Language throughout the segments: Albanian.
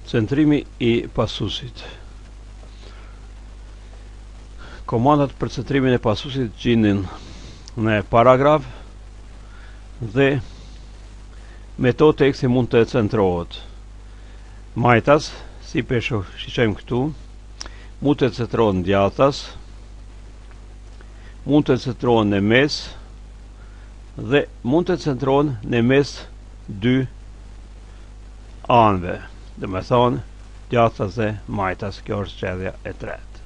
Centrimi i pasusit. Komandat për centrimin e pasusit gjinin në paragraf dhe metodë teksti mund të centrohet. Majtas, si shiqojmë këtu, mund të centrohet në djathtas, mund të centrohet në mes dhe mund të centrohet në mes dy anëve, dhe me thonë djathtas dhe majtas. Kjo është zgjedhja e tretë.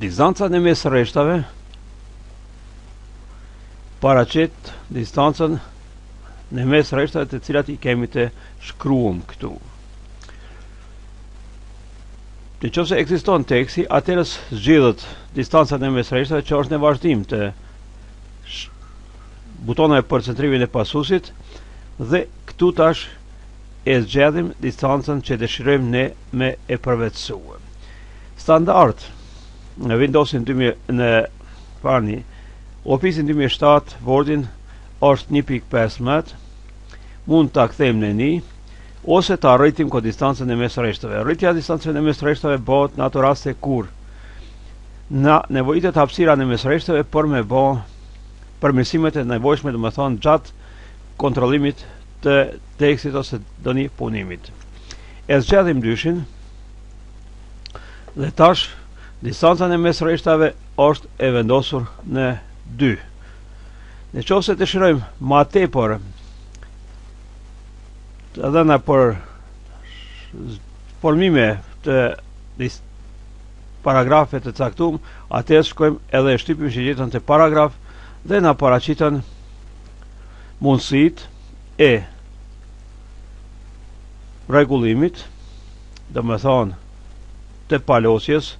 Distanca në mes rreshtave paraqit distancën në mes rreshtave të cilat i kemi të shkruam këtu. Nëse ekziston teksti, atëherë zgjidhet distanca në mes rreshtave, që është në vazhdim të butonave për centrimin e pasusit, dhe këtu tash e zgjedhim distancën që dëshirojmë ne me e përvetësue. Standard në Windowsin në Office-in 2007 Wordin është 1.15, mund ta kthejmë në 1 ose ta rritim distancën e mes rreshtave. Rritja e distancës e mes rreshtave bëhet në ato raste kur nevojitet hapësira në mes rreshtave për me bë përmirësimet e nevojshme, do të thonë gjatë kontrollimit të tekstit ose doni punimit. E zgjedhim dyshin dhe tash distanca në mes rreshtave është e vendosur në 2. Nëse dëshirojmë më tepër të dhëna për formime të paragrafe të caktuar, atëherë shkojmë edhe shtypim shigjetën të paragraf dhe na paraqiten mundësitë e rregullimit, do të thonë të palosjes.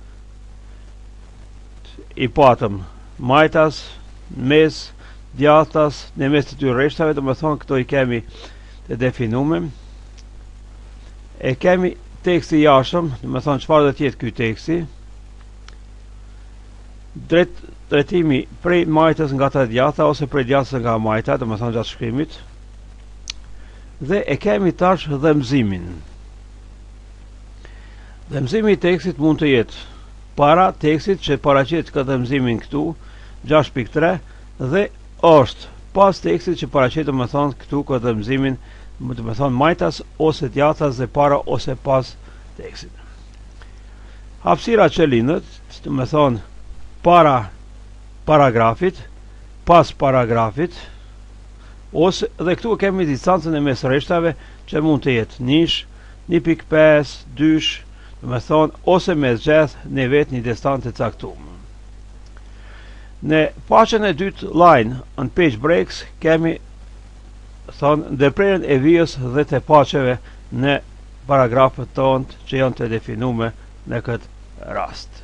I patëm majtas, mes, djathtas, në mes të dy rreshtave, do të thonë këto i kemi të definuar. E kemi teksti i jashtëm, do të thonë çfarë do të jetë ky teksti. Drejtimi prej majtës nga të djathta ose prej djathtës nga majta, do të thonë gjatë shkrimit. Dhe e kemi tash dhëmzimin. Dhëmzimi i tekstit mund të jetë para tekstit që paraqet këtë dhëmzimin këtu 6.3 dhe është pas tekstit që paraqet, do të thonë këtu këtë dhëmzimin, do të thonë majtas ose djathtas dhe para ose pas tekstit. Hapësira që lindet, do të thonë para paragrafit, pas paragrafit, ose dhe këtu kemi distancën e mes rreshtave që mund të jetë 1, 1.5, 2, do të thonë ose me zgjedh në vetë një distancë të caktuar. Në faqen e dytë line on page breaks kemi thonë ndërprerjen e vijës dhe të faqeve në paragrafët tonë që janë të definuar në këtë rast.